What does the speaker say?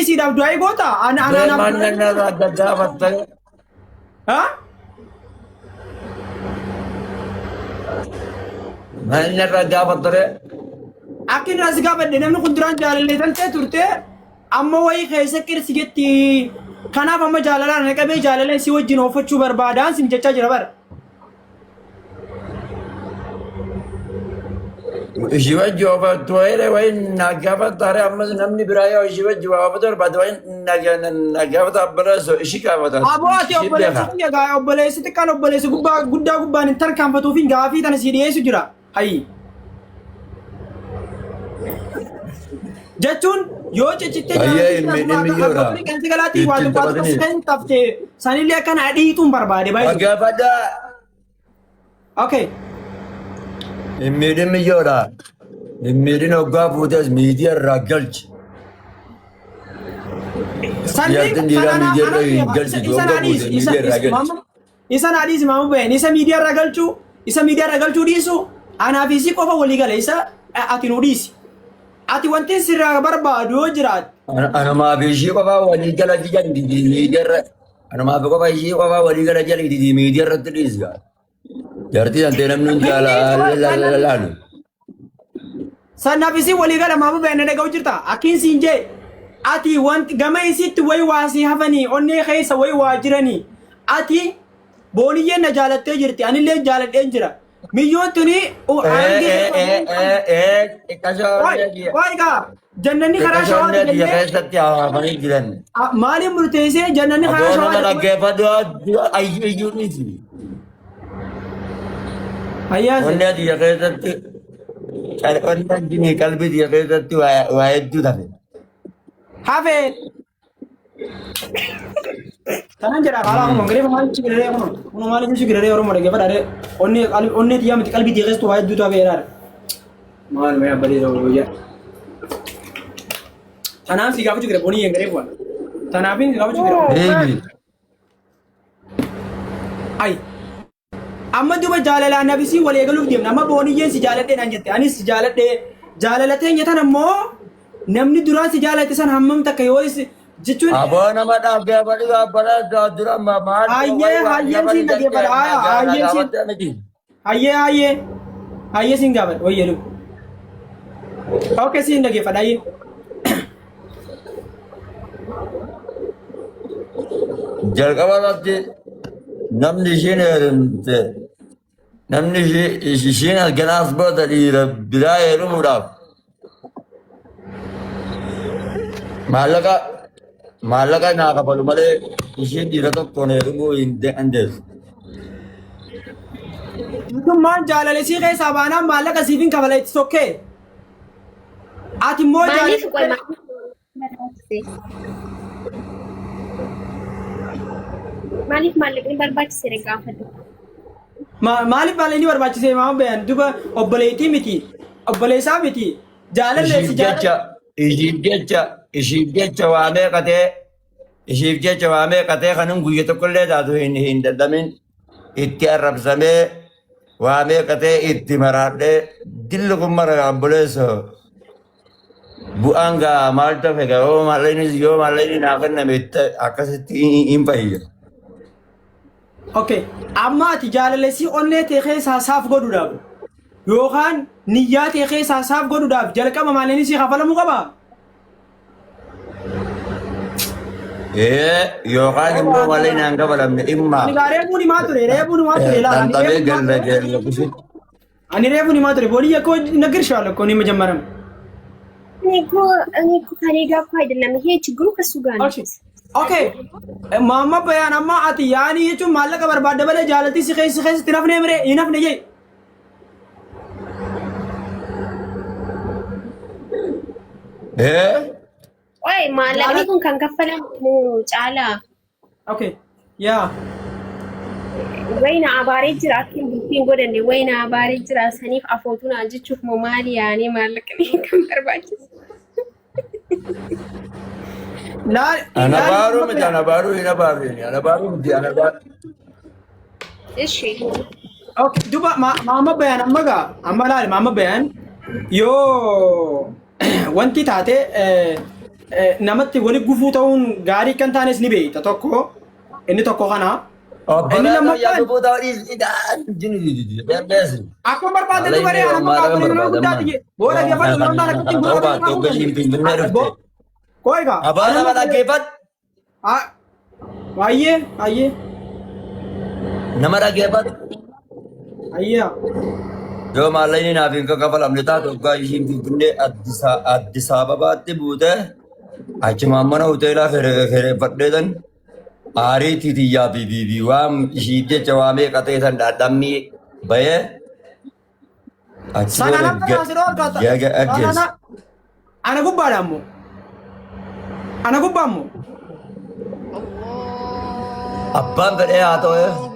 siidhaaf du'aa goota. Manna gaafattare. Ha? Manna gaafattare. Akkin ras gaafadhe namni kun duraan jaalallee tantee turte amma wayii keessa qirsi jetti kanaaf amma jaalalaan naqabee jaalalee si wajjin oofachuu barbaadaan sin jechaa jira bara. Ishii wajji oofatu wayin nagaafataare ammas namni biraa yoo ishii wajji oofatu barbaadu wayin nagaafata abbaleessu ishii gaafata. Abooti obboleessi xiqqaan obboleessi guddaa gubbaan hin tarkaanfatuuf hin gaafii tana si dhiyeessu jira. Hayyi. Jechuun yoo cicittee kan galaatii waa dubbaatu kan taftee sanillee akkana dhiituun barbaade baay'ee. Nagaafadha. Okay. Immediin miyyoodha. Immediin hoggaa fuutes miidiyaa irraa galchi. Isa naadhiis maamu ba'een isa miidiyaa irraa galchuu dhiisu anaaf isii qofa walii gala isa ati nu dhiisi. Ati wanti sirraa barbaadu yoo jiraatu. Anumaaf ishii qofaa walii gala jiran miidiyaa irra. Anumaaf qofa ishii qofaa walii gala jiran miidiyaa irratti dhiisga. Jartii antee namni jaalala. Sannaaf isii walii gala maamu ba'een dhaga'u jirta. Akkiin siin jee ati wanti gama isiitti wayi waasii hafanii onnee keessa wayi waa jiranii. Ati booniyyeen na jaalattee jirti anillee jaaladheen jira. Miyyoon tuni jannanni karaa shawaa maaliin murteessee jannanni karaa shawaa qalbii keessatti waa hedduu tafe. Hafee kanan jedha karaa kun ngiree maal chigiree kun maal chigiree oromoo dhagee fadhaare onnee tiyyaa miti qalbii keessatti waa hedduu tafe jedhaare maal mee abbadee ta'uu yaa tanaaf si gaafa chigiree bonii ngiree kun tanaafin si gaafa chigiree ay amma duba jaalalaa nabisi wal eegaluuf deemna amma booniyyeen si jaaladhee naan jette anis si jaaladhee jaalalateen jetan ammoo namni duraan si jaalate san hammam takka yoo jechuun aboo nama dhaabee abadii gaabbala dura maal hayyeen siin dhageeffadha hayyee siin gaafadha wayyeelu okay siin dhageeffadha hayyee jalqaba irratti namni ishiin heerumte namni ishiin arganaas booda dhiira biraa heerumuudhaaf maallaqa naa kafalu malee ishiin dhiira tokkoon heerumuu hin dandeessu. Mootummaan jaalalesii keessaa baanaan maallaqa siif hin kafala itti sokkee. Ati immoo maaliif maallaqni barbaachise gaafadhu. Maaliif maallaqni barbaachise maa beeyan duba obboleettii miti obboleessaa miti jaalalleessi ishiif jecha waa meeqatee kanin guyya tokkollee taatu hin dadhamin itti arrabsamee waa meeqatee itti maraadhee dilli kun mara obboleessa bu'aan gaa maal tafe gaa yoo maallaqni naa kenname akkasitti hin fayyadu. Okay, amma ati jaalalleessi onnee ta'e keessaa saaf godhuudhaaf yookaan niyyaa ta'e keessaa saaf godhuudhaaf jalqaba maallaqni si kafalamuu qaba. Yookaan immoo malee naan kafalamne dhimma. Reefuun himaa ture laala. Tantabee galla kusin. Ani reefuun himaa ture boolii akkoo nagirshaalu akkoo ni majammaram. እኔ እኮ ከኔ ጋር እኮ አይደለም ይሄ ችግሩ ከሱ ጋር ነው። Okay. Mama bayan amma ati yaani jechuun maallaqa barbaadde malee jaalaltii si keessatti nafne mire hin hafne jee. Oi maallaqni kun kan kaffalamu caala. Okay. Yeah. Wayna abaaree jira akkin bultiin godhanne wayna abaaree jira saniif afootuun jechuuf moo maali yaani maallaqni kan barbaachisu. Ana baru miti ana baru Ishi. Okay, duba mama bayan amma laal mama bayan yo wanti taate namatti wali gufuu ta'uun gaarii kan taanes ni beekta tokko inni tokko kana inni lammaffaan akkuma barbaadatu baree ana barbaadatu nama guddaati je booda geeffatu yeroo taana kutti koo egaa Abana mana geeffat baay'ee nama dhageeffat ayyaa yoo maallaqni naaf hin kaffalamne taate waggaa ishiin Finfinnee Addis Ababaatti buute achumaan mana hoteelaa fereeffadheetan aarii titiyyaa fi waan ishii jecha waa meeqa ta'e san dhaadhamni bahee achi sana nama kaasiroo argata ana gubbaadha ammoo ana gubbaa ammoo abbaan fedhee haa ta'u